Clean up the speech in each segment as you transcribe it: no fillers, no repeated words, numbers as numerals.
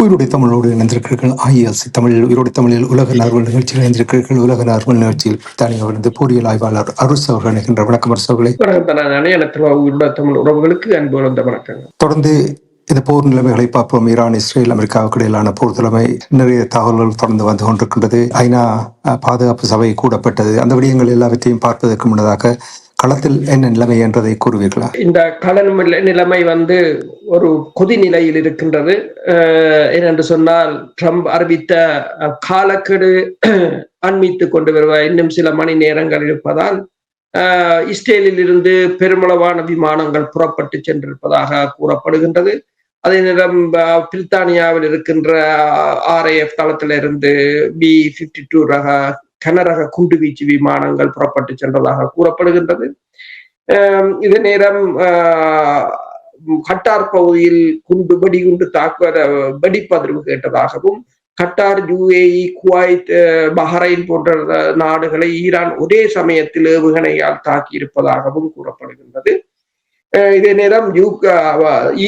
உயிரோடை தமிழோடு இணைந்திருக்கிறீர்கள். ஐஎஸ்சி தமிழ் உயிரோடை தமிழில் உலக நார்வல் நிகழ்ச்சியில் இணைந்திருக்கிறீர்கள். உலக நார்வல் நிகழ்ச்சியில் பிரித்தானியாவிலிருந்து பொறியியல் ஆய்வாளர் அரசு அவர்கள் இணைகின்ற வணக்கம் அரசு அவர்களை. தமிழ் உறவுகளுக்கு அன்பு வணக்கங்கள். தொடர்ந்து இந்த போர் நிலைமைகளை பார்ப்போம். ஈரான், இஸ்ரேல், அமெரிக்காவுக்கு இடையிலான போர் நிலைமை நிறைய தகவல்கள் தொடர்ந்து வந்து கொண்டிருக்கின்றது. ஐநா பாதுகாப்பு சபை கூடப்பட்டது. அந்த விடயங்கள் எல்லாவற்றையும் பார்ப்பதற்கு முன்னதாக களத்தில் என்ன நிலைமை என்றதை கூறுவீர்களா? இந்த கள நிலைமை ஒரு கொதி நிலையில் இருக்கின்றது. ஏனென்று சொன்னால் ட்ரம்ப் அறிவித்த காலக்கெடு அண்மித்து கொண்டு வருவ இன்னும் சில மணி நேரங்கள் இருப்பதால் இஸ்ரேலில் இருந்து பெருமளவான விமானங்கள் புறப்பட்டு சென்றிருப்பதாக கூறப்படுகின்றது. அதே நேரம் பிரித்தானியாவில் இருக்கின்ற RAF தளத்திலிருந்து B-52 ரக கனரக குண்டுவீச்சு விமானங்கள் புறப்பட்டு சென்றதாக கூறப்படுகின்றது. இதே நேரம் கட்டார் பகுதியில் வெடிகுண்டு வெடிப்பதிர்வு கேட்டதாகவும், கட்டார், UAE, குவைத், பஹ்ரைன் போன்ற நாடுகளை ஈரான் ஒரே சமயத்தில் ஏவுகணையால் தாக்கி இருப்பதாகவும் கூறப்படுகின்றது. இதே நேரம்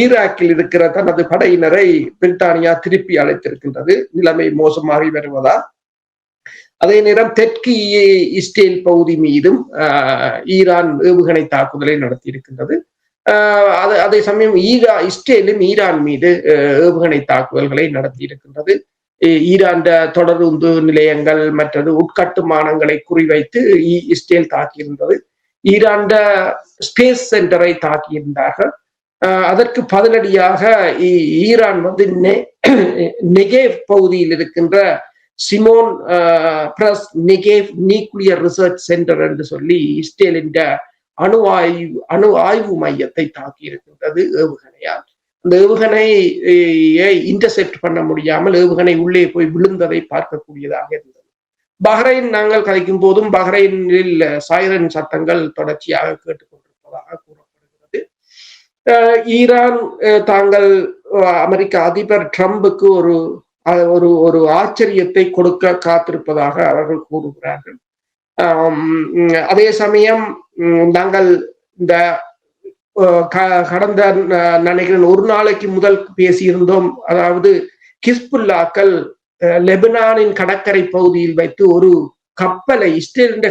ஈராக்கில் இருக்கிற தனது படையினரை பிரித்தானியா திருப்பி அழைத்திருக்கின்றது, நிலைமை மோசமாகி வருவதால். அதே நேரம் தெற்கு இஸ்ரேல் பகுதி மீதும் ஈரான் ஏவுகணை தாக்குதலை நடத்தி இருக்கின்றது. அதே சமயம் இஸ்ரேலும் ஈரான் மீது ஏவுகணை தாக்குதல்களை நடத்தி இருக்கின்றது. ஈரான் தொடருந்து நிலையங்கள் மற்றது உட்கட்டுமானங்களை குறிவைத்து இஸ்ரேல் தாக்கியிருந்தது. ஈரான் ஸ்பேஸ் சென்டரை தாக்கியிருந்தார்கள். அதற்கு பதிலடியாக ஈரான் நெகேவ் பகுதியில் இருக்கின்ற Shimon Peres Negev nuclear research center என்று சொல்லி இஸ்ரேலின் அணு ஆய்வு மையத்தை தாக்கி இருக்கின்றது ஏவுகணையால். அந்த ஏவுகணையை இன்டர்செப்ட் பண்ண முடியாமல் ஏவுகணை உள்ளே போய் விழுந்ததை பார்க்கக்கூடியதாக இருந்தது. பஹ்ரைன் நாங்கள் கதைக்கும் போதும் பஹ்ரைனில் சைரன் சத்தங்கள் தொடர்ச்சியாக கேட்டுக்கொண்டிருப்பதாக கூறப்படுகிறது. ஈரான் தாங்கள் அமெரிக்க அதிபர் ட்ரம்புக்கு ஒரு ஆச்சரியத்தை கொடுக்க காத்திருப்பதாக அவர்கள் கூறுகிறார்கள். அதே சமயம் நாங்கள் இந்த கடந்த நினைக்கிறேன் ஒரு நாளைக்கு முதல் பேசியிருந்தோம். அதாவது ஹிஸ்புல்லாக்கள் லெபனானின் கடற்கரை பகுதியில் வைத்து ஒரு கப்பலை, இஸ்ரேலின்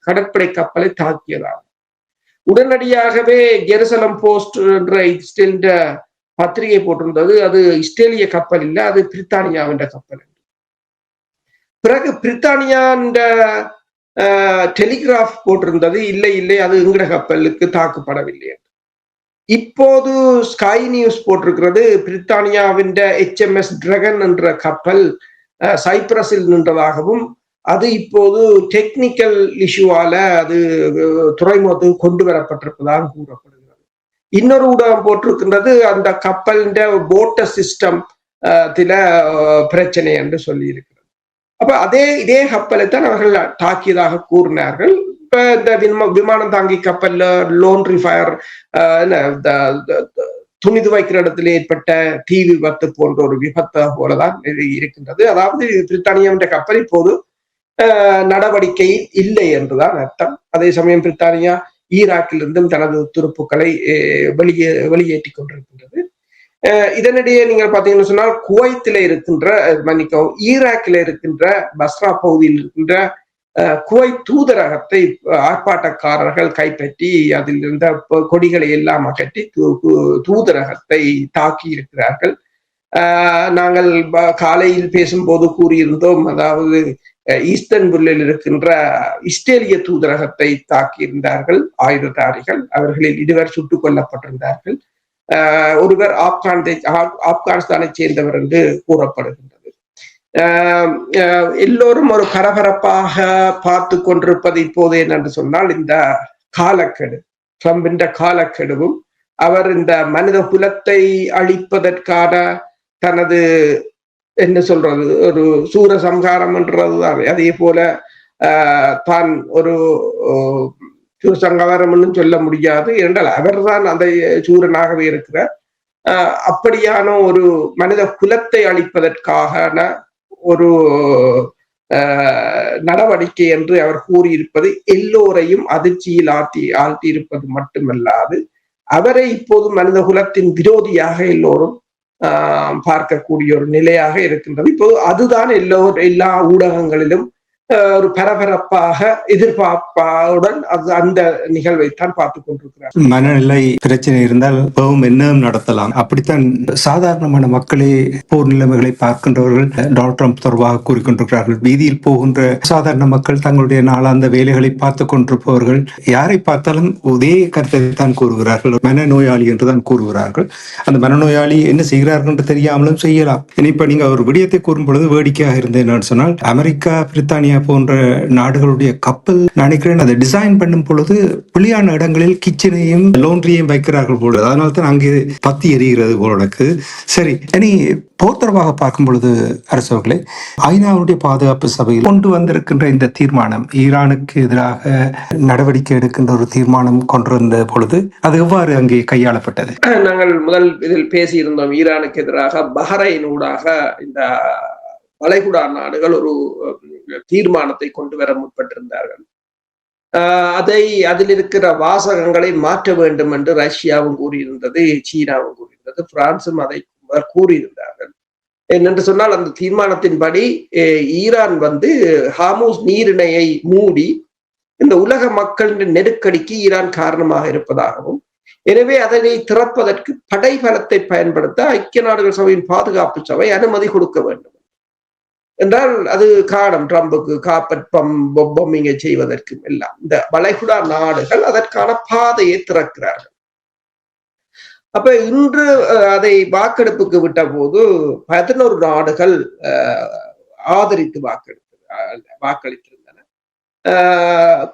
கடற்படை கப்பலை தாக்கியதாகும். உடனடியாகவே ஜெருசலம் போஸ்ட் என்ற இஸ்ரேலின் பத்திரிகை போட்டிருந்தது, அது இஸ்ரேலிய கப்பல் இல்லை, அது பிரித்தானியாவின் கப்பல். பிறகு பிரித்தானியா டெலிகிராஃப் போட்டிருந்தது, இல்லை அது எங்கட கப்பலுக்கு தாக்கப்படவில்லை என்று. இப்போது ஸ்கை நியூஸ் போட்டிருக்கிறது, பிரித்தானியாவின் HMS டிராகன் என்ற கப்பல் சைப்ரஸில் நின்றதாகவும், அது இப்போது டெக்னிக்கல் இஷ்யூவால அது துறைமுகத்துக்கு கொண்டு வரப்பட்டிருப்பதாக கூறப்படுகிறது. இன்னொரு ஊடகம் போட்டிருக்கின்றது, அந்த கப்பலின் போட்டர் சிஸ்டம் பிரச்சனை என்று சொல்லி இருக்கிறது. அப்ப இதே கப்பலை தான் அவர்கள் தாக்கியதாக கூறினார்கள். இப்ப இந்த விமானம் தாங்கி கப்பல்ல லோன்ட்ரி ஃபயர், துணிது வைக்கிற இடத்துல ஏற்பட்ட தீ விபத்து போன்ற ஒரு விபத்தை போலதான் இருக்கின்றது. அதாவது பிரித்தானியாவின் கப்பல் இப்போது நடவடிக்கையில் இல்லை என்றுதான் அர்த்தம். அதே சமயம் பிரித்தானியா ஈராக்கிலிருந்தும் தனது துருப்புக்களை வெளியேற்றி கொண்டிருக்கின்றது. இதனிடையே நீங்கள் பார்த்தீங்கன்னு சொன்னால் குவைத்தில் இருக்கின்ற ஈராக்கில் இருக்கின்ற பஸ்ரா பகுதியில் இருக்கின்ற குவைத் தூதரகத்தை ஆர்ப்பாட்டக்காரர்கள் கைப்பற்றி அதில் இருந்த கொடிகளை எல்லாம் அகற்றி தூதரகத்தை தாக்கி இருக்கிறார்கள். நாங்கள் காலையில் பேசும்போது கூறியிருந்தோம், அதாவது ஈஸ்தன்புல்லில் இருக்கின்ற இஸ்ரேலிய தூதரகத்தை தாக்கியிருந்தார்கள் ஆயுததாரிகள். அவர்களில் 2 சுட்டுக் கொல்லப்பட்டிருந்தார்கள். ஒருவர் ஆப்கானிஸ்தானை சேர்ந்தவர் என்று கூறப்படுகின்றது. எல்லோரும் ஒரு பரபரப்பாக பார்த்து கொண்டிருப்பது இப்போது என்னென்று சொன்னால், இந்த காலக்கெடு, ட்ரம்பின் காலக்கெடுவும் அவர் இந்த மனித குலத்தை அழிப்பதற்கான தனது என்ன சொல்றது ஒரு சூரசம்ஹாரம் என்றதுதான். அதே போல தான் ஒரு சூரசம்ஹாரம் சொல்ல முடியாது என்றால் அவர்தான் அந்த சூரனாகவே இருக்கிறார். அப்படியான ஒரு மனித குலத்தை அழிப்பதற்கான ஒரு நடவடிக்கை என்று அவர் கூறியிருப்பது எல்லோரையும் அதிர்ச்சியில் ஆழ்த்தி இருப்பது மட்டுமல்லாது அவரை இப்போது மனித குலத்தின் விரோதியாக எல்லோரும் பார்க்கக்கூடிய ஒரு நிலையாக இருக்கின்றது. இப்போ அதுதான் எல்லா ஊடகங்களிலும் ஒரு பரபரப்பாக எதிர்பார்ப்பாவுடன் அந்த நிகழ்வைத்தான் பார்த்துக் கொண்டிருக்கிறார். மனநிலை பிரச்சனை இருந்தால் என்னும் நடத்தலாம். அப்படித்தான் சாதாரணமான மக்களே போர் நிலைமைகளை பார்க்கின்றவர்கள் டொனால்ட் ட்ரம்ப் தொடர்பாக கூறிக்கொண்டிருக்கிறார்கள். வீதியில் போகின்ற சாதாரண மக்கள் தங்களுடைய நாளாந்த வேலைகளை பார்த்துக் கொண்டிருப்பவர்கள் யாரை பார்த்தாலும் ஒரே கருத்தை தான் கூறுகிறார்கள், மனநோயாளி என்றுதான் கூறுகிறார்கள். அந்த மனநோயாளி என்ன செய்கிறார்கள் என்று தெரியாமலும் செய்யலாம். இப்ப நீங்க ஒரு விடயத்தை கூறும் பொழுது வேடிக்கையாக இருந்தேன் சொன்னால், அமெரிக்கா, பிரித்தானியா போன்ற நாடுகளுடைய கப்பல் நினைக்கிறேன் அதை டிசைன் பண்ணும் பொழுது வெளியான இடங்களில் கிச்சனையும் லோன்றியையும் வைக்கிறார்கள் போல, அதனால தான் அங்கே பத்தி எரிகிறது போல எனக்கு. சரி, இனி போர் தொடர்பாக பார்க்கும் பொழுது அரசவர்களே, ஐநாவுடைய பாதுகாப்பு சபையில் கொண்டு வந்திருக்கின்ற இந்த தீர்மானம், ஈரானுக்கு எதிராக நடவடிக்கை எடுக்கின்ற ஒரு தீர்மானம் கொண்டிருந்த பொழுது அது எவ்வாறு அங்கே கையாளப்பட்டது? நாங்கள் முதல் இதில் பேசியிருந்தோம். ஈரானுக்கு எதிராக பஹ்ரைனூடாக இந்த வளைகுடா நாடுகள் ஒரு தீர்மானத்தை கொண்டு வர முற்பட்டிருந்தார்கள். அதில் இருக்கிற வாசகங்களை மாற்ற வேண்டும் என்று ரஷ்யாவும் கூறியிருந்தது, சீனாவும் கூறியிருந்தது, பிரான்சும் அதை கூறியிருந்தார்கள். என்னென்று சொன்னால், அந்த தீர்மானத்தின்படி ஈரான் ஹார்முஸ் நீரிணையை மூடி இந்த உலக மக்களின் நெருக்கடிக்கு ஈரான் காரணமாக இருப்பதாகவும், எனவே அதனை திறப்பதற்கு படைபலத்தை பயன்படுத்த ஐக்கிய நாடுகள் சபையின் பாதுகாப்பு சபை அனுமதி கொடுக்க வேண்டும் என்றால், அது காரணம் ட்ரம்புக்கு காப்பட் பொம்மிங்கை செய்வதற்கும் எல்லாம் இந்த வளைகுடா நாடுகள் அதற்கான பாதையை திறக்கிறார்கள். அப்ப இன்று அதை வாக்கெடுப்புக்கு விட்ட போது 11 நாடுகள் ஆதரித்து வாக்களித்திருந்தன.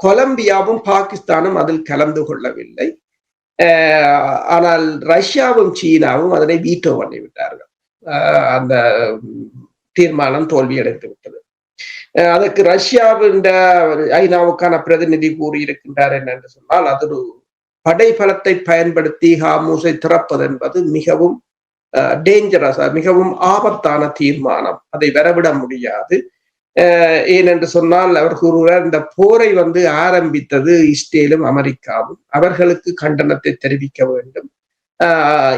கொலம்பியாவும் பாகிஸ்தானும் அதில் கலந்து கொள்ளவில்லை. ஆனால் ரஷ்யாவும் சீனாவும் அதனை வீட்டோ பண்ணிவிட்டார்கள். அந்த தீர்மானம் தோல்வியடைந்து விட்டது. அதற்கு ரஷ்யாவின் ஐநாவுக்கான பிரதிநிதி கூறியிருக்கின்றார் என்னென்று சொன்னால், அது ஒரு படைபலத்தை பயன்படுத்தி ஹார்முஸை திறப்பது என்பது மிகவும் டேஞ்சரஸ், மிகவும் ஆபத்தான தீர்மானம், அதை வரவிட முடியாது. ஏனென்று சொன்னால், அவர் கூறுகிறார், இந்த போரை ஆரம்பித்தது இஸ்ரேலும் அமெரிக்காவும், அவர்களுக்கு கண்டனத்தை தெரிவிக்க வேண்டும்.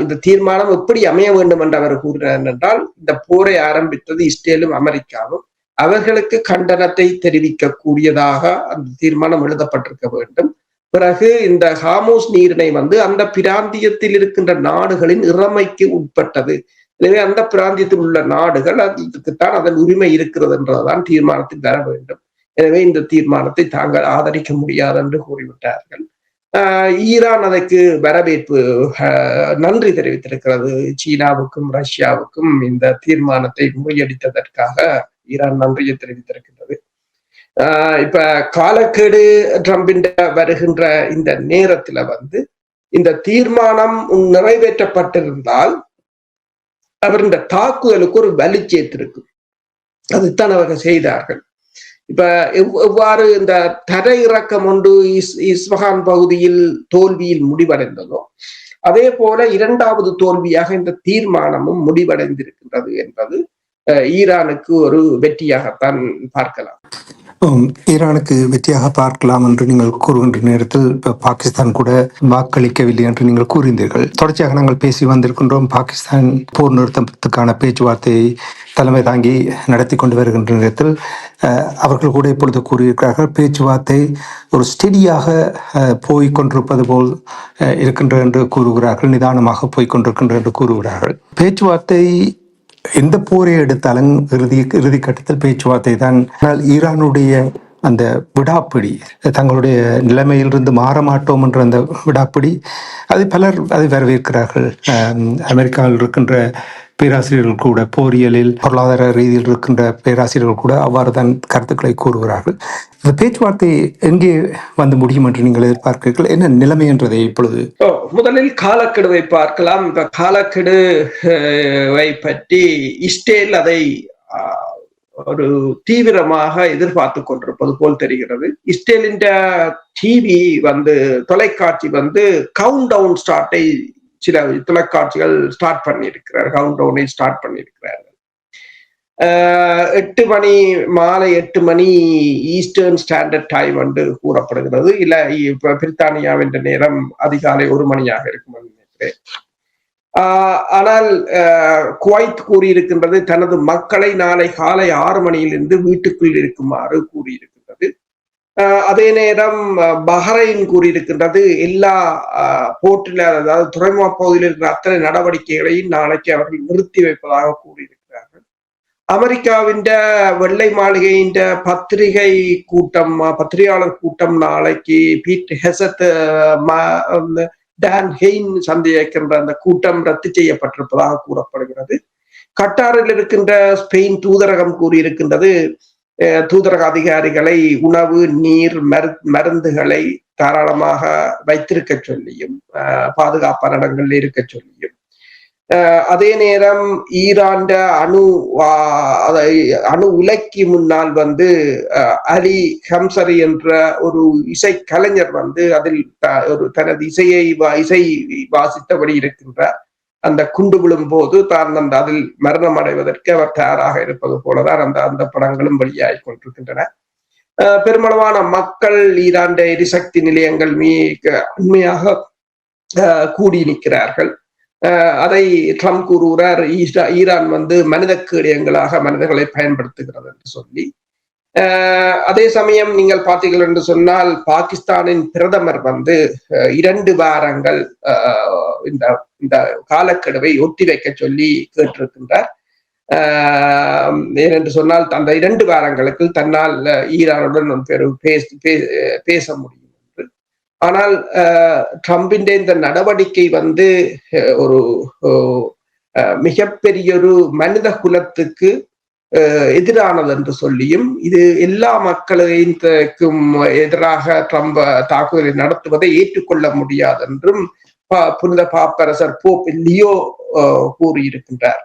இந்த தீர்மானம் எப்படி அமைய வேண்டும் என்று அவர் கூறினார் என்றால், இந்த போரை ஆரம்பித்தது இஸ்ரேலும் அமெரிக்காவும், அவர்களுக்கு கண்டனத்தை தெரிவிக்க கூடியதாக அந்த தீர்மானம் எழுதப்பட்டிருக்க வேண்டும். பிறகு இந்த ஹார்முஸ் நீரிணை அந்த பிராந்தியத்தில் இருக்கின்ற நாடுகளின் இறைமைக்கு உட்பட்டது. எனவே அந்த பிராந்தியத்தில் உள்ள நாடுகள் அதுக்குத்தான் அதன் உரிமை இருக்கிறது என்றதான் தீர்மானத்தில் வர வேண்டும். எனவே இந்த தீர்மானத்தை தாங்கள் ஆதரிக்க முடியாது என்று கூறிவிட்டார்கள். ஈரான் அதற்கு வரவேற்பு, நன்றி தெரிவித்திருக்கிறது. சீனாவுக்கும் ரஷ்யாவுக்கும் இந்த தீர்மானத்தை முறியடித்ததற்காக ஈரான் நன்றியை தெரிவித்திருக்கின்றது. இப்ப காலக்கெடு ட்ரம்பின் வருகின்ற இந்த நேரத்துல இந்த தீர்மானம் நிறைவேற்றப்பட்டிருந்தால் அவர் இந்த தாக்குதலுக்கு ஒரு வலி சேர்த்திருக்கும். அதுதான் அவர்கள் செய்தார்கள். இப்ப எவ்வாறு இந்த தரையிறக்கம் ஒன்று இஸ்ஃபஹான் பகுதியில் தோல்வியில் முடிவடைந்ததோ, அதே போல இரண்டாவது தோல்வியாக இந்த தீர்மானமும் முடிவடைந்திருக்கின்றது என்பது ஈரானுக்கு ஒரு வெற்றியாகத்தான் பார்க்கலாம். ஈரானுக்கு வெற்றியாக பார்க்கலாம் என்று நீங்கள் கூறுகின்ற நேரத்தில் பாகிஸ்தான் கூட வாக்களிக்கவில்லை என்று நீங்கள் கூறினீர்கள். தொடர்ச்சியாக நாங்கள் பேசி வந்திருக்கின்றோம். பாகிஸ்தான் போர் நிறுத்தத்துக்கான பேச்சுவார்த்தையை தலைமை தாங்கி நடத்தி கொண்டு வருகின்ற நேரத்தில் அவர்கள் கூட இப்பொழுது கூறியிருக்கிறார்கள், பேச்சுவார்த்தை ஒரு ஸ்டெடியாக போய்கொண்டிருப்பது போல் இருக்கின்ற என்று கூறுகிறார்கள், நிதானமாக போய்கொண்டிருக்கின்ற என்று கூறுகிறார்கள். பேச்சுவார்த்தை எந்த போரை எடுத்தாலும் இறுதி கட்டத்தில் பேச்சுவார்த்தை தான். ஆனால் ஈரானுடைய அந்த விடாப்பிடி, தங்களுடைய நிலைமையிலிருந்து மாற மாட்டோம் என்ற அந்த விடாப்பிடி, அது பலர் அதை வரவேற்கிறார்கள். அமெரிக்காவில் இருக்கின்ற பேராசிரியர்கள் கூட, போரியலில் பொருளாதார ரீதியில் இருக்கின்ற பேராசிரியர்கள் கூட அவ்வாறு தான் கருத்துக்களை கூறுகிறார்கள். இந்த பேச்சுவார்த்தை எங்கே முடியும் என்று நீங்கள் எதிர்பார்க்கிறீர்கள்? என்ன நிலைமை என்றதை இப்பொழுது முதலில் காலக்கெடுவை பார்க்கலாம். இந்த காலக்கெடுவை பற்றி இஸ்ரேல் அதை ஒரு தீவிரமாக எதிர்பார்த்து கொண்டிருப்பது போல் தெரிகிறது. இஸ்ரேலின் டிவி தொலைக்காட்சி கவுண்ட் டவுன் ஸ்டார்ட்டை சில தொலைக்காட்சிகள் ஸ்டார்ட் பண்ணியிருக்கிறார்கள். கவுண்ட் டவுனை ஸ்டார்ட் பண்ணியிருக்கிறார்கள். 8 மணி, மாலை 8 மணி ஈஸ்டர்ன் ஸ்டாண்டர்ட் டைம் என்று கூறப்படுகிறது. இல்ல, பிரித்தானியாவின் நேரம் அதிகாலை 1 மணியாக இருக்கும் நினைக்கிறேன். ஆனால் குவைத் கூறியிருக்கின்றது தனது மக்களை நாளை காலை 6 மணியிலிருந்து வீட்டுக்குள் இருக்குமாறு கூறியிருக்கின்றது. அதே நேரம் பஹ்ரைன் கூறியிருக்கின்றது எல்லா போர்ட்டில், அதாவது துறைமுக பகுதியில் இருக்கிற அத்தனை நடவடிக்கைகளையும் நாளைக்கு அவர்கள் நிறுத்தி வைப்பதாக கூறியிருக்கிறார்கள். அமெரிக்காவின் வெள்ளை மாளிகையின் பத்திரிகை கூட்டம், பத்திரிகையாளர் கூட்டம் நாளைக்கு பீட் ஹெசத், டான் ஹெயின் சந்தேகிக்கின்ற அந்த கூட்டம் ரத்து செய்யப்பட்டிருப்பதாக கூறப்படுகிறது. கட்டாரில் இருக்கின்ற ஸ்பெயின் தூதரகம் கூறியிருக்கின்றது தூதரக அதிகாரிகளை உணவு, நீர், மருந்துகளை தாராளமாக வைத்திருக்க சொல்லியும் பாதுகாப்பான இடங்களில் இருக்க சொல்லியும், அதே நேரம் ஈரான் அணு உலைக்கு முன்னால் அலி ஹம்சரி என்ற ஒரு இசை கலைஞர் அதில் ஒரு தனது இசை வாசித்தபடி இருக்கின்றார். அந்த குண்டு விழும் போது தான் அதில் மரணம் அடைவதற்கு அவர் தயாராக இருப்பது போலதான் அந்த படங்களும் வெளியாகி கொண்டிருக்கின்றன. பெருமளவான மக்கள் ஈரான் எரிசக்தி நிலையங்கள் உண்மையாக கூடி நிற்கிறார்கள். அதை ட்ரம்ப் கூறுகிறார், ஈரான் மனித கேடயங்களாக மனிதர்களை பயன்படுத்துகிறது என்று சொல்லி. அதே சமயம் நீங்கள் பார்த்தீர்கள் என்று சொன்னால் பாகிஸ்தானின் பிரதமர் 2 வாரங்கள் இந்த காலக்கெடுவை ஒத்தி வைக்க சொல்லி கேட்டிருக்கின்றார். ஏனென்று சொன்னால் அந்த 2 வாரங்களுக்கு தன்னால் ஈரானுடன் பேச முடியும் என்று. ஆனால் ட்ரம்பின் இந்த நடவடிக்கை ஒரு மிகப்பெரிய ஒரு மனித குலத்துக்கு எதிரானது என்று சொல்லியும், இது எல்லா மக்களுக்கும் எதிராக ட்ரம்ப் தாக்குதலை நடத்துவதை ஏற்றுக்கொள்ள முடியாது என்றும் புனித பாப்பரசர் போப் லியோ கூறியிருக்கின்றார்.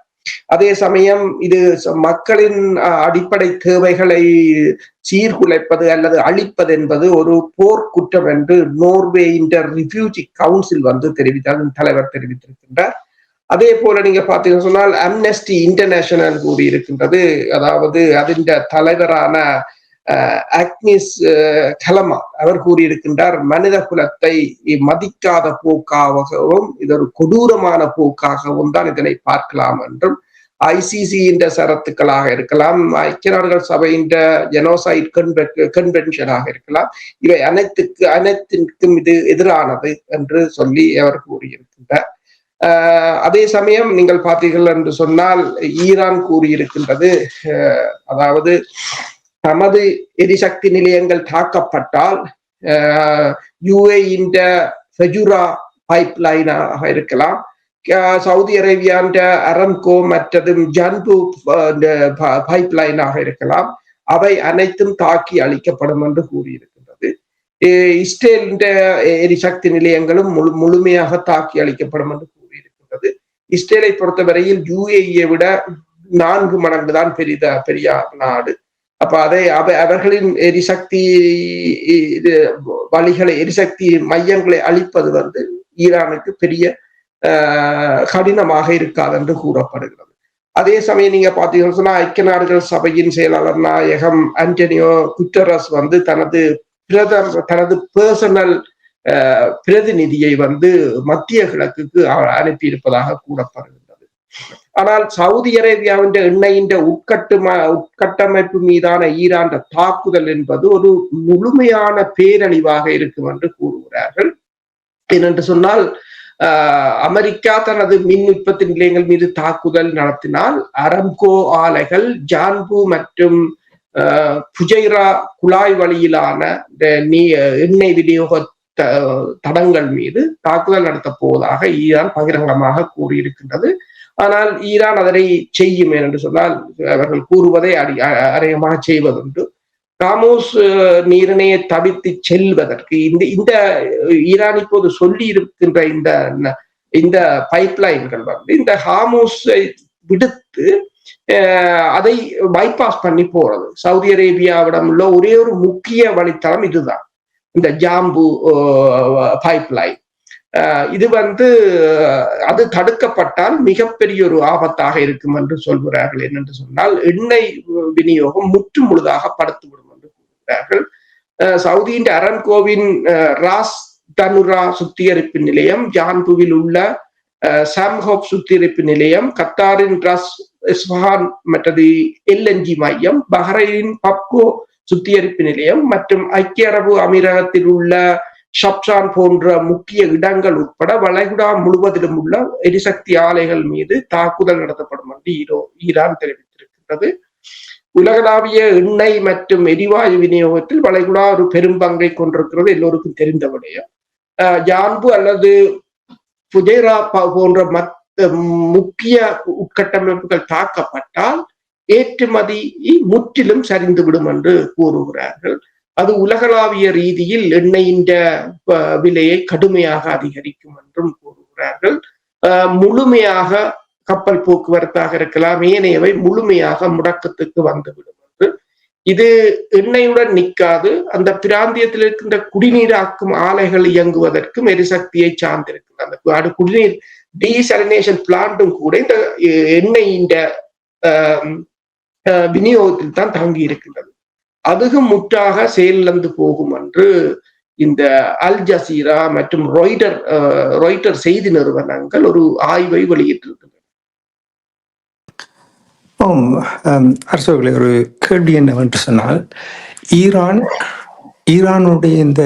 அதே சமயம் இது மக்களின் அடிப்படை தேவைகளை சீர்குலைப்பது அல்லது அழிப்பது என்பது ஒரு போர்க்குற்றம் என்று நோர்வேயின் ரிஃப்யூஜி கவுன்சில் அதன் தலைவர் தெரிவித்திருக்கின்றார். அதே போல நீங்க பாத்தீங்கன்னு சொன்னால் அம்னஸ்டி இன்டர்நேஷனல் கூறியிருக்கின்றது, அதாவது அதன் தலைவரான அக்னிஸ் கலமா அவர் கூறியிருக்கின்றார், மனித குலத்தை மதிக்காத போக்காகவும் இது ஒரு கொடூரமான போக்காகவும் தான் இதனை பார்க்கலாம் என்றும், ஐசிசி சரத்துக்களாக இருக்கலாம், ஐக்கிய நாடுகள் சபையின் ஜெனோசைட் கன்வென்ஷனாக இருக்கலாம், இவை அனைத்திற்கும் இது எதிரானது என்று சொல்லி அவர் கூறியிருக்கின்றார். அதே சமயம் நீங்கள் பார்த்தீர்கள் என்று சொன்னால் ஈரான் கூறியிருக்கின்றது, அதாவது தமது எரிசக்தி நிலையங்கள் தாக்கப்பட்டால் யுஏஇன் ஃபஜுரா பைப் லைனாக இருக்கலாம், சவுதி அரேபியான் அரம்கோ மற்றதும் ஜன்பு பைப் லைனாக இருக்கலாம், அவை அனைத்தும் தாக்கி அளிக்கப்படும் என்று கூறியிருக்கின்றது. இஸ்ரேலின் எரிசக்தி நிலையங்களும் முழுமையாக தாக்கி அளிக்கப்படும் என்று கூறியிருக்கின்றது. இஸ்ரேலை பொறுத்தவரையில் யுஏஇயை விட 4 மடங்கு தான் பெரிய நாடு. அப்ப அவர்களின் எரிசக்தி வழிகளை, எரிசக்தி மையங்களை அழிப்பது ஈரானுக்கு பெரிய கடினமாக இருக்காது என்று கூறப்படுகிறது. அதே சமயம் நீங்க பாத்தீங்கன்னா சொன்னா ஐக்கிய நாடுகள் சபையின் செயலாளர் நாயகம் ஆண்டனியோ குட்டரஸ் தனது பர்சனல் பிரதிநிதியை மத்திய கிழக்குக்கு அனுப்பி இருப்பதாக கூறப்படுகிறது. ஆனால் சவுதி அரேபியாவின் எண்ணெயின் உட்கட்டமைப்பு மீதான ஈரான் தாக்குதல் என்பது ஒரு முழுமையான பேரழிவாக இருக்கும் என்று கூறுகிறார்கள். ஏனென்று சொன்னால் அமெரிக்கா தனது மின் உற்பத்தி நிலையங்கள் மீது தாக்குதல் நடத்தினால் அரம்கோ ஆலைகள், ஜான்பு மற்றும் புஜைரா குழாய் வழியிலான எண்ணெய் விநியோக தடங்கள் மீது தாக்குதல் நடத்த போவதாக ஈரான் பகிரங்கமாக கூறியிருக்கின்றது. ஆனால் ஈரான் அதனை செய்யும் என்று சொன்னால் அவர்கள் கூறுவதை அநேகமாக செய்வதுண்டு. காமோஸ் நீரிணையை தவிர்த்து செல்வதற்கு இந்த ஈரான் இப்போது சொல்லி இருக்கின்ற இந்த பைப்லைன்கள் இந்த ஹாமோஸை விடுத்து அதை பைபாஸ் பண்ணி போறது. சவுதி அரேபியாவிடம் உள்ள ஒரே ஒரு முக்கிய வழித்தளம் இதுதான், இந்த ஜாம்பு பைப்லைன். இது அது தடுக்கப்பட்டால் மிகப்பெரிய ஒரு ஆபத்தாக இருக்கும் என்று சொல்கிறார்கள். என்னென்று சொன்னால் எண்ணெய் விநியோகம் முற்று முழுதாக படுத்துவிடும் என்று கூறுகிறார்கள். சவுதியின் அரம்கோவின் ராஸ் தனுரா சுத்திகரிப்பு நிலையம் ஜான்புவில் உள்ள சாம்ஹோப் சுத்திகரிப்பு நிலையம், கத்தாரின் ரஸ் இஸ்ஃபஹான் மற்றது எல்என்ஜி மையம், பஹ்ரைனின் பப்கோ சுத்திகரிப்பு நிலையம் மற்றும் ஐக்கிய அரபு அமீரகத்தில் உள்ள ஷப்சான் போன்ற முக்கிய இடங்கள் உட்பட வளைகுடா முழுவதிலும் உள்ள எரிசக்தி ஆலைகள் மீது தாக்குதல் நடத்தப்படும் என்று ஈரான் தெரிவித்திருக்கின்றது. உலகளாவிய எண்ணெய் மற்றும் எரிவாயு விநியோகத்தில் வளைகுடா ஒரு பெரும் பங்கை கொண்டிருக்கிறது, எல்லோருக்கும் தெரிந்த விடயம். யான்பு அல்லது புஜேரா போன்ற முக்கிய உட்கட்டமைப்புகள் தாக்கப்பட்டால் ஏற்றுமதி முற்றிலும் சரிந்துவிடும் என்று கூறுகிறார்கள். அது உலகளாவிய ரீதியில் எண்ணெயின் விலையை கடுமையாக அதிகரிக்கும் என்றும் கூறுகிறார்கள். முழுமையாக கப்பல் போக்குவரத்தாக இருக்கலாம், ஏனையவை முழுமையாக முடக்கத்துக்கு வந்துவிடும் என்று. இது எண்ணெயுடன் நிற்காது, அந்த பிராந்தியத்தில் இருக்கின்ற குடிநீராக்கும் ஆலைகள் இயங்குவதற்கும் எரிசக்தியை சார்ந்திருக்கும். அந்த குடிநீர் டீசலினேஷன் பிளான்டும் கூட இந்த எண்ணெயின் விநியோகத்தில் தான் தங்கி இருக்கின்றது. அதுவும் முற்றாக செயலிழந்து போகும் என்று இந்த அல் ஜசீரா மற்றும் ராய்ட்டர் செய்தி நிறுவனங்கள் ஒரு ஆய்வை வெளியிட்டிருக்கின்றன. அரசர்களே, ஒரு கேள்வி என்னவென்று சொன்னால், ஈரானுடைய இந்த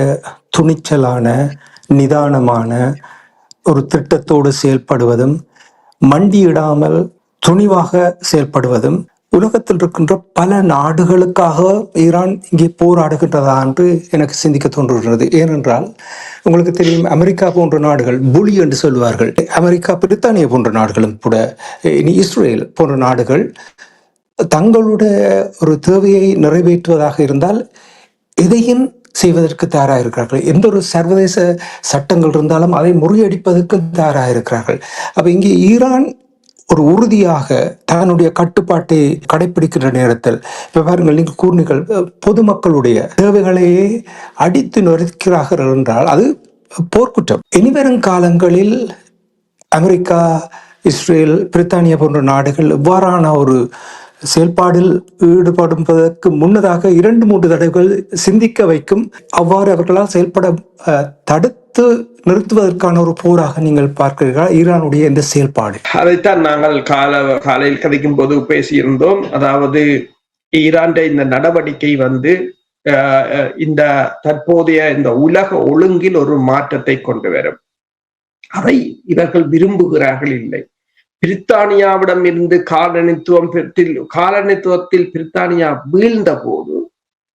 துணிச்சலான நிதானமான ஒரு திட்டத்தோடு செயல்படுவதும் மண்டியிடாமல் துணிவாக செயல்படுவதும் உலகத்தில் இருக்கின்ற பல நாடுகளுக்காக ஈரான் இங்கே போராடுகின்றதா என்று எனக்கு சிந்திக்க தோன்றுகிறது. ஏனென்றால் உங்களுக்கு தெரியும், அமெரிக்கா போன்ற நாடுகள் புலி என்று சொல்வார்கள். அமெரிக்கா, பிரித்தானியா போன்ற நாடுகளும் கூட, இனி இஸ்ரேல் போன்ற நாடுகள் தங்களுடைய ஒரு தேவையை நிறைவேற்றுவதாக இருந்தால் எதையும் செய்வதற்கு தயாராக இருக்கிறார்கள். எந்த ஒரு சர்வதேச சட்டங்கள் இருந்தாலும் அதை முறியடிப்பதற்கு தயாராக இருக்கிறார்கள். அப்ப இங்கே ஈரான் ஒரு உறுதியாக தன்னுடைய கட்டுப்பாட்டை கடைபிடிக்கின்ற நேரத்தில், இப்ப பாருங்கள், நீங்கள் கூறினீர்கள் பொதுமக்களுடைய தேவைகளையே அடித்து நொறுக்கிறார்கள் என்றால் அது போர்க்குற்றம். இனிவரும் காலங்களில் அமெரிக்கா, இஸ்ரேல், பிரித்தானியா போன்ற நாடுகள் இவ்வாறான ஒரு செயல்பாடில் ஈடுபடுவதற்கு முன்னதாக 2-3 தடவைகள் சிந்திக்க வைக்கும். அவ்வாறு அவர்களால் செயல்பட தடுத்து நிறுத்துவதற்கான ஒரு போராக நீங்கள் பார்க்கிறீர்களா ஈரானுடைய இந்த செயல்பாடு? அதைத்தான் நாங்கள் காலையில் கதைக்கும் போது பேசியிருந்தோம். அதாவது ஈரான் இந்த நடவடிக்கை இந்த தற்போதைய இந்த உலக ஒழுங்கில் ஒரு மாற்றத்தை கொண்டு வரும். அதை இவர்கள் விரும்புகிறார்கள் இல்லை. பிரித்தானியாவிடம் இருந்து காலனித்துவத்தில் பிரித்தானியா வீழ்ந்த போது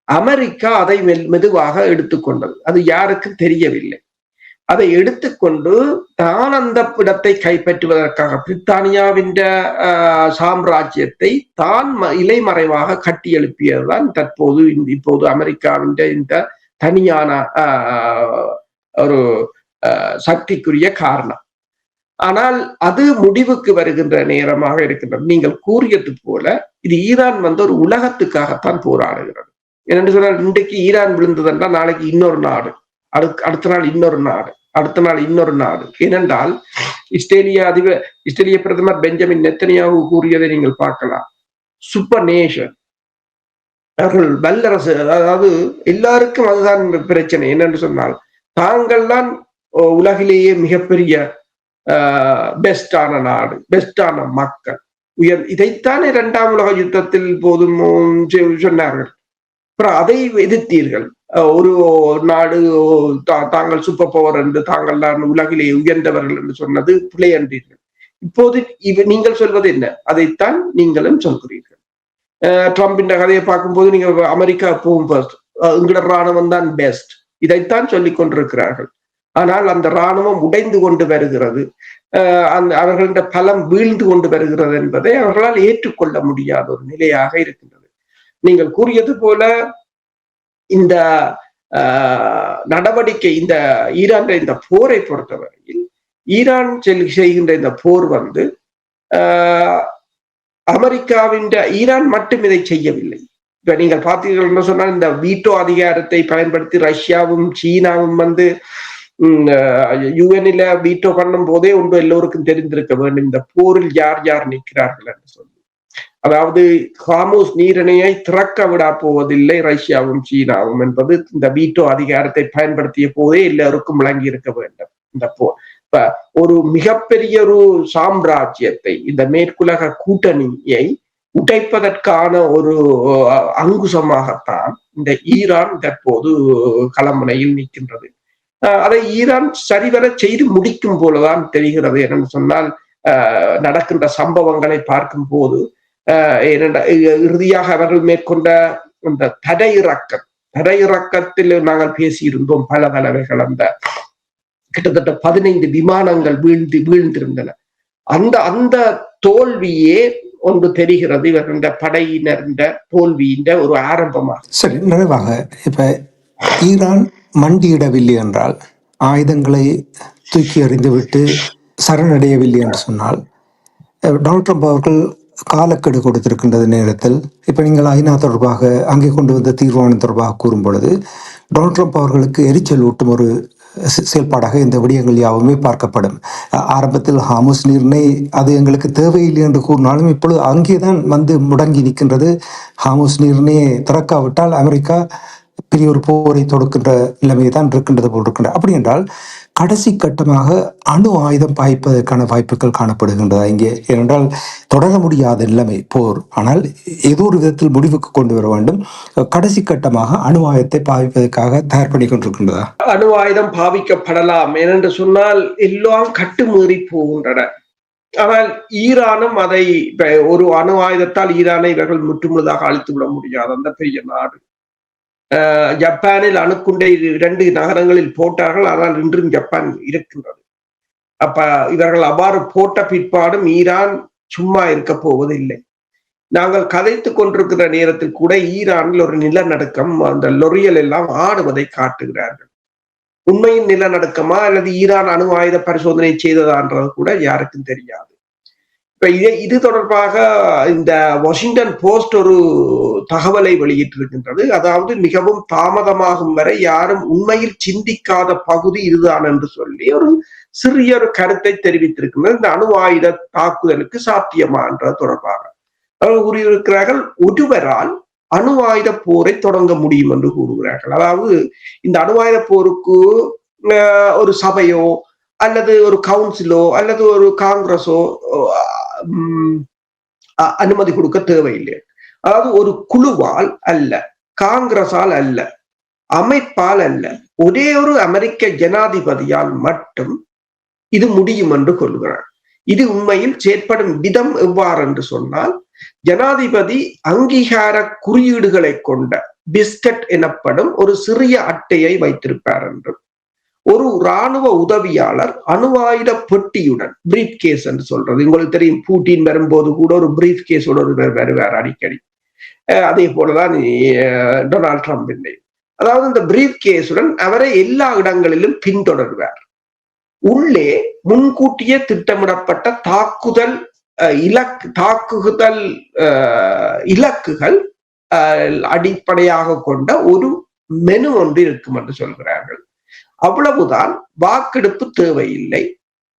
அமெரிக்கா அதை மெதுவாக எடுத்துக்கொண்டது. அது யாருக்கும் தெரியவில்லை. அதை எடுத்துக்கொண்டு தான் அந்த இடத்தை கைப்பற்றுவதற்காக பிரித்தானியாவின் சாம்ராஜ்யத்தை தான் இலைமறைவாக கட்டி எழுப்பியதுதான் இப்போது அமெரிக்காவின் இந்த தனியான ஒரு சக்திக்குரிய காரணம். ஆனால் அது முடிவுக்கு வருகின்ற நேரமாக இருக்கின்றது. நீங்கள் கூறியது போல இது ஈரான் ஒரு உலகத்துக்காகத்தான் போராடுகிறது. என்னென்று சொன்னால், இன்றைக்கு ஈரான் விழுந்ததென்றால் நாளைக்கு இன்னொரு நாடு, அடுத்த நாள் இன்னொரு நாடு, அடுத்த நாள் இன்னொரு நாடு. ஏனென்றால் இஸ்ரேலிய பிரதமர் பெஞ்சமின் நெத்தனியாஹு கூறியதை நீங்கள் பார்க்கலாம். சூப்பர் நேஷன், அவர்கள் வல்லரசு. அதாவது எல்லாருக்கும் அதுதான் பிரச்சனை. என்னென்று சொன்னால், தாங்கள் தான் உலகிலேயே மிகப்பெரிய பெஸ்டான நாடு, பெஸ்டான மக்கள். இதைத்தானே 2ஆம் உலக யுத்தத்தில் போதும் சொன்னார்கள். அப்புறம் அதை எதிர்த்தீர்கள். ஒரு நாடு தாங்கள் சூப்பர் பவர் என்று, தாங்கள் தான் உலகிலே உயர்ந்தவர்கள் என்று சொன்னது பிழை என்றீர்கள். இப்போது நீங்கள் சொல்வது என்ன? அதைத்தான் நீங்களும் சொல்கிறீர்கள். ட்ரம்பின் கதையை பார்க்கும்போது நீங்க அமெரிக்கா எப்பவும் ஃபர்ஸ்ட், எங்களோட ராணுவம் தான் பெஸ்ட், இதைத்தான் சொல்லிக் கொண்டிருக்கிறார்கள். ஆனால் அந்த இராணுவம் உடைந்து கொண்டு வருகிறது, அவர்களின் பலம் வீழ்ந்து கொண்டு வருகிறது என்பதை அவர்களால் ஏற்றுக்கொள்ள முடியாத ஒரு நிலையாக இருக்கின்றது. நீங்கள் கூறியது போல இந்த நடவடிக்கை, இந்த ஈரான் இந்த போரை பொறுத்தவரையில், ஈரான் செய்கின்ற இந்த போர் ஈரான் மட்டும் இதை செய்யவில்லை. இப்ப நீங்கள் பார்த்தீர்கள் சொன்னால், இந்த வீட்டோ அதிகாரத்தை பயன்படுத்தி ரஷ்யாவும் சீனாவும் யுஎன்ல வீட்டோ பண்ணும் போதே ஒன்று எல்லோருக்கும் தெரிந்திருக்க வேண்டும், இந்த போரில் யார் யார் நிற்கிறார்கள் என்று சொல்லி. அதாவது ஹார்முஸ் நீரிணையை திறக்க விட போவதில்லை ரஷ்யாவும் சீனாவும் என்பது இந்த வீட்டோ அதிகாரத்தை பயன்படுத்திய போதே எல்லோருக்கும் விளங்கி இருக்க வேண்டும் இந்த போர். இப்ப ஒரு மிகப்பெரிய ஒரு சாம்ராஜ்யத்தை, இந்த மேற்குலக கூட்டணியை உடைப்பதற்கான ஒரு அங்குசமாகத்தான் இந்த ஈரான் தற்போது களமுனையில் நிற்கின்றது. அதை ஈரான் சரிவர செய்து முடிக்கும் போலதான் தெரிகிறது. என்னென்னு சொன்னால் நடக்கின்ற சம்பவங்களை பார்க்கும் போது இறுதியாக அவர்கள் மேற்கொண்ட அந்த தடையிறக்கத்தில் நாங்கள் பேசியிருந்தோம் பல தடவைகள். அந்த கிட்டத்தட்ட 15 விமானங்கள் வீழ்ந்திருந்தன. அந்த தோல்வியே ஒன்று தெரிகிறது இவர்களுடைய படையினர் தோல்வியின் ஒரு ஆரம்பமாக. சரி, நிறைவாக இப்ப ஈரான் மண்டியிடவில்லை என்றால், ஆயுதங்களை தூக்கி எறிந்துவிட்டு சரணடையவில்லை என்று சொன்னால், டொனால்ட் ட்ரம்ப் அவர்கள் காலக்கெடு கொடுத்திருக்கின்றது நேரத்தில், இப்ப நீங்கள் ஐநா தொடர்பாக அங்கே கொண்டு வந்த தீர்மானம் தொடர்பாக கூறும் பொழுது டொனால்ட் ட்ரம்ப் அவர்களுக்கு எரிச்சல் ஊட்டும் ஒரு செயல்பாடாக இந்த விடயங்கள் யாவுமே பார்க்கப்படும். ஆரம்பத்தில் ஹாமஸ் நீர்ணை அது எங்களுக்கு தேவையில்லை என்று கூறினாலும் இப்பொழுது அங்கேதான் வந்து முடங்கி நிற்கின்றது. ஹாமஸ் நீர்ணையை திறக்காவிட்டால் அமெரிக்கா பெரிய ஒரு போரை தொடுக்கின்ற நிலைமை தான் இருக்கின்றது போல் இருக்கின்றது. அப்படி என்றால் கடைசி கட்டமாக அணு ஆயுதம் பாய்ப்பதற்கான வாய்ப்புகள் காணப்படுகின்றதா இங்கே? ஏனென்றால் தொடர முடியாத நிலைமை போர், ஆனால் ஏதோ ஒரு விதத்தில் முடிவுக்கு கொண்டு வர வேண்டும். கடைசி கட்டமாக அணு ஆயுதத்தை பாவிப்பதற்காக தயார் பண்ணி கொண்டிருக்கின்றதா? அணு ஆயுதம் பாவிக்கப்படலாம் ஏனென்று சொன்னால் எல்லாம் கட்டுமீறி போகின்றன. ஆனால் ஈரானும் அதை ஒரு அணு ஆயுதத்தால் ஈரானை இவர்கள் முற்றுமுழுதாக அழித்து விட முடியாது. அந்த பெரிய நாடு. ஜப்பானில் அணுக்குண்டை 2 நகரங்களில் போட்டார்கள். ஆனால் இன்றும் ஜப்பான் இருக்கின்றது. அப்ப இவர்கள் அவ்வாறு போட்ட பிற்பாடும் ஈரான் சும்மா இருக்க போவதில்லை. நாங்கள் கதைத்துக் கொண்டிருக்கிற நேரத்தில் கூட ஈரானில் ஒரு நிலநடுக்கம், அந்த லொரியல் எல்லாம் ஆடுவதை காட்டுகிறார்கள். உண்மையின் நிலநடுக்கமா அல்லது ஈரான் அணு ஆயுத பரிசோதனை செய்ததான்றது கூட யாருக்கும் தெரியாது. இப்ப இது தொடர்பாக இந்த வாஷிங்டன் போஸ்ட் ஒரு தகவலை வெளியிட்டிருக்கின்றது. அதாவது மிகவும் தாமதமாகும் வரை யாரும் உண்மையில் சிந்திக்காத பகுதி இதுதான் என்று சொல்லி ஒரு சிறிய ஒரு கருத்தை தெரிவித்திருக்கின்றது. இந்த அணு ஆயுத தாக்குதலுக்கு சாத்தியமான்றது தொடர்பாக அவர்கள் கூறியிருக்கிறார்கள், ஒருவரால் அணு ஆயுத போரை தொடங்க முடியும் என்று கூறுகிறார்கள். அதாவது இந்த அணு ஆயுத போருக்கு ஒரு சபையோ அல்லது ஒரு கவுன்சிலோ அல்லது ஒரு காங்கிரஸோ அனுமதி கொடுக்க தேவையில்லை. அதாவது ஒரு குழுவால் அல்ல, காங்கிரஸால் அல்ல, அமைப்பால் அல்ல, ஒரே ஒரு அமெரிக்க ஜனாதிபதியால் மட்டும் இது முடியும் என்று கொள்கிறார். இது உண்மையில் செயற்படும் விதம் எவ்வாறு என்று சொன்னால், ஜனாதிபதி அங்கீகார குறியீடுகளை கொண்ட பிஸ்கட் எனப்படும் ஒரு சிறிய அட்டையை வைத்திருப்பார் என்றும், ஒரு இராணுவ உதவியாளர் அணு ஆயுத பெட்டியுடன், பிரீஃப் கேஸ் என்று சொல்றது, உங்களுக்கு தெரியும், பூட்டின் வரும்போது கூட ஒரு பிரீஃப் கேஸோட ஒருவர் வருவார் அடிக்கடி. அதே போலதான் டொனால்ட் ட்ரம்ப் இல்லை. அதாவது இந்த பிரீஃப் கேஸுடன் அவரை எல்லா இடங்களிலும் பின்தொடர்வார். உள்ளே முன்கூட்டியே திட்டமிடப்பட்ட தாக்குதல் இலக்குகள் அடிப்படையாக கொண்ட ஒரு மெனு ஒன்று இருக்கும் என்று சொல்கிறார்கள். அவ்வளவுதான். வாக்கெடுப்பு தேவையில்லை.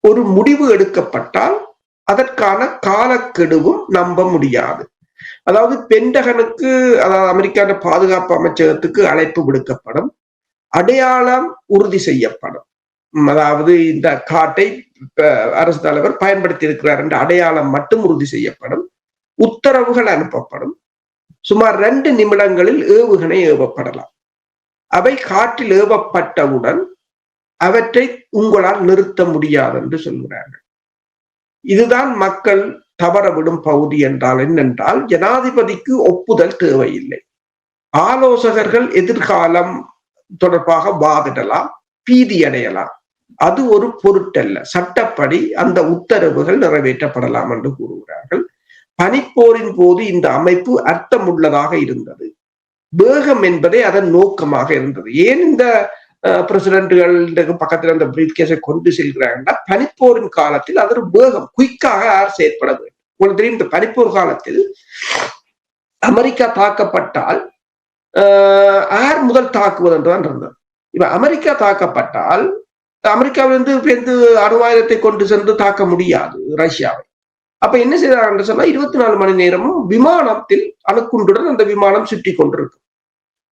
ஒரு முடிவு எடுக்கப்பட்டால் அதற்கான காலக்கெடுவும் நம்ப முடியாது. அதாவது பென்டகனுக்கு, அதாவது அமெரிக்கான பாதுகாப்பு அமைச்சகத்துக்கு அழைப்பு விடுக்கப்படும், அடையாளம் உறுதி செய்யப்படும். அதாவது இந்த காட்டை அரசு தலைவர் பயன்படுத்தி இருக்கிறார் என்ற அடையாளம் மட்டும் உறுதி செய்யப்படும். உத்தரவுகள் அனுப்பப்படும். சுமார் 2 நிமிடங்களில் ஏவுகணை ஏவப்படலாம். அவை காற்றில் ஏவப்பட்டவுடன் அவற்றை உங்களால் நிறுத்த முடியாது என்று சொல்கிறார்கள். இதுதான் மக்கள் தவறவிடும் பகுதி என்றால் என்னென்றால், ஜனாதிபதிக்கு ஒப்புதல் தேவையில்லை. ஆலோசகர்கள் எதிர்காலம் தொடர்பாக வாதிடலாம், பீதி அடையலாம். அது ஒரு பொருட்டல்ல. சட்டப்படி அந்த உத்தரவுகள் நிறைவேற்றப்படலாம் என்று கூறுகிறார்கள். பனிப்போரின் போது இந்த அமைப்பு அர்த்தமுள்ளதாக இருந்தது. வேகம் என்பதே அதன் நோக்கமாக இருந்தது. ஏன் இந்த பிரசிடென்ட்கள் பக்கத்தில் அந்த பிரீஃப் கேஸை கொண்டு செல்கிறாங்கன்னா, பனிப்போரின் காலத்தில் அது ஒரு வேகம், குயிக்காக யார் செயற்பட வேண்டும். உங்களுக்கு தெரியும், இந்த பனிப்போர் காலத்தில் அமெரிக்கா தாக்கப்பட்டால் யார் முதல் தாக்குவது என்றுதான் இருந்தது. இப்ப அமெரிக்கா தாக்கப்பட்டால் அமெரிக்காவிலிருந்து அணு ஆயுதத்தை கொண்டு சென்று தாக்க முடியாது ரஷ்யாவை. அப்ப என்ன செய்தார் சொன்னா, 24 மணி நேரமும் விமானத்தில் அணுக்குண்டுடன் அந்த விமானம் சுற்றி கொண்டிருக்கும்.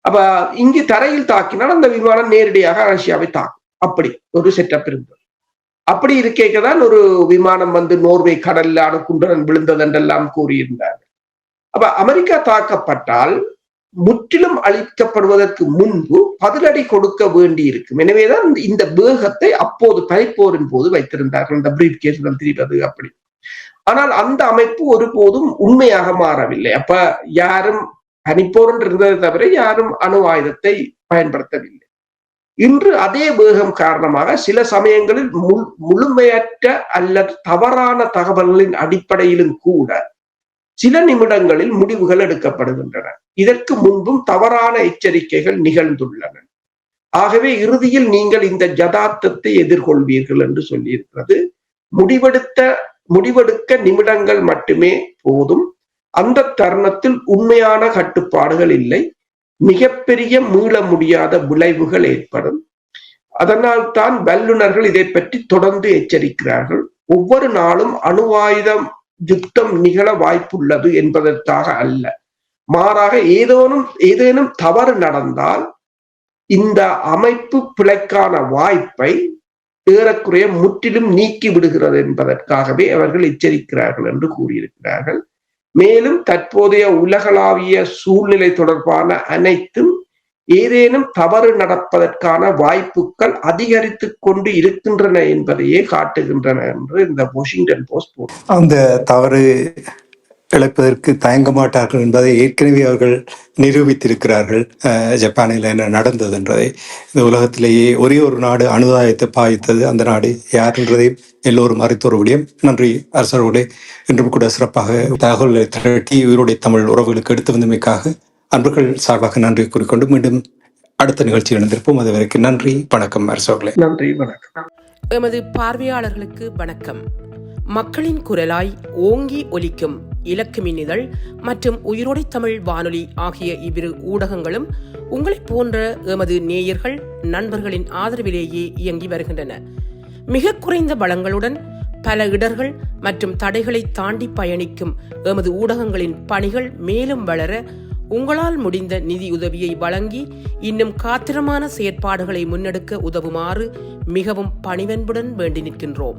அப்ப இங்கு தரையில் தாக்கினால் அந்த விமானம் நேரடியாக ரஷ்யாவை தாக்கும். அப்படி ஒரு செட்டப் இருந்தது. அப்படி இருக்கேதான் ஒரு விமானம் வந்து நோர்வே கடல்ல அணுகுண்டுடன் விழுந்தது என்றெல்லாம் கூறியிருந்தார். அப்ப அமெரிக்கா தாக்கப்பட்டால் முற்றிலும் அழிக்கப்படுவதற்கு முன்பு பதிலடி கொடுக்க வேண்டி இருக்கும். எனவேதான் இந்த வேகத்தை அப்போது பனிப்போரின் போது வைத்திருந்தார்கள், இந்த பிரீஃப் கேஸுடன் திரிவது அப்படி. ஆனால் அந்த அமைப்பு ஒருபோதும் உண்மையாக மாறவில்லை. அப்ப யாரும் பனிப்போர் இருந்ததை தவிர யாரும் அணு ஆயுதத்தை பயன்படுத்தவில்லை. இன்று அதே வேகம் காரணமாக சில சமயங்களில் முழுமையற்ற அல்லது தவறான தகவல்களின் அடிப்படையிலும் கூட சில நிமிடங்களில் முடிவுகள் எடுக்கப்படுகின்றன. இதற்கு முன்பும் தவறான எச்சரிக்கைகள் நிகழ்ந்துள்ளன. ஆகவே இறுதியில் நீங்கள் இந்த யதார்த்தத்தை எதிர்கொள்வீர்கள் என்று சொல்லியிருக்கிறது. முடிவெடுக்க நிமிடங்கள் மட்டுமே போதும். அந்த தருணத்தில் உண்மையான கட்டுப்பாடுகள் இல்லை, மிகப்பெரிய மீள முடியாத விளைவுகள் ஏற்படும். அதனால் தான் வல்லுநர்கள் இதை பற்றி தொடர்ந்து எச்சரிக்கிறார்கள். ஒவ்வொரு நாளும் அணு ஆயுதம் யுத்தம் நிகழ வாய்ப்புள்ளது என்பதற்காக அல்ல, மாறாக ஏதேனும் தவறு நடந்தால் இந்த அமைப்பு பிழைக்கான வாய்ப்பை ஏறக்குறைய முற்றிலும் நீக்கி விடுகிறது என்பதற்காகவே அவர்கள் எச்சரிக்கிறார்கள் என்று கூறியிருக்கிறார்கள். மேலும் தற்போதைய உலகளாவிய சூழ்நிலை தொடர்பான அனைத்தும் ஏதேனும் தவறு நடப்பதற்கான வாய்ப்புகள் அதிகரித்து கொண்டு இருக்கின்றன என்பதையே காட்டுகின்றன என்று இந்த வாஷிங்டன் போஸ்ட் போட்டு, அந்த தவறு இழப்பதற்கு தயங்க மாட்டார்கள் என்பதை ஏற்கனவே அவர்கள் நிரூபித்திருக்கிறார்கள். ஜப்பானில் என்ன நடந்தது என்றதை, இந்த உலகத்திலேயே ஒரே ஒரு நாடு அணுதாயத்தை பாய்த்தது, அந்த நாடு யார் என்றதையும் எல்லோரும் அறித்த ஒரு விடயம். நன்றி அரசர்களே, இன்றும் கூட சிறப்பாக தகவல்களை திரட்டி உயிரோடைய தமிழ் உறவுகளுக்கு எடுத்து வந்தமைக்காக அன்பர்கள் சார்பாக நன்றி கூறிக்கொண்டு மீண்டும் அடுத்த நிகழ்ச்சியில் இணைந்திருப்போம். அது வரைக்கும் நன்றி, வணக்கம் அரசர்களே. நன்றி, வணக்கம். எமது பார்வையாளர்களுக்கு வணக்கம். மக்களின் குரலாய் ஓங்கி ஒலிக்கும் இலக்கு மின்னிதழ் மற்றும் உயிரோடை தமிழ் வானொலி ஆகிய இவ்விரு ஊடகங்களும் உங்களை போன்ற எமது நேயர்கள் நண்பர்களின் ஆதரவிலேயே இயங்கி வருகின்றன. மிக குறைந்த வளங்களுடன் பல இடர்கள் மற்றும் தடைகளை தாண்டி பயணிக்கும் எமது ஊடகங்களின் பணிகள் மேலும் வளர உங்களால் முடிந்த நிதி உதவியை வழங்கி இன்னும் காத்திரமான செயற்பாடுகளை முன்னெடுக்க உதவுமாறு மிகவும் பணிவன்புடன் வேண்டி நிற்கின்றோம்.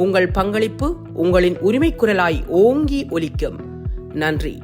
உங்கள் பங்களிப்பு உங்களின் உரிமை குரலாய் ஓங்கி ஒலிக்கும். நன்றி.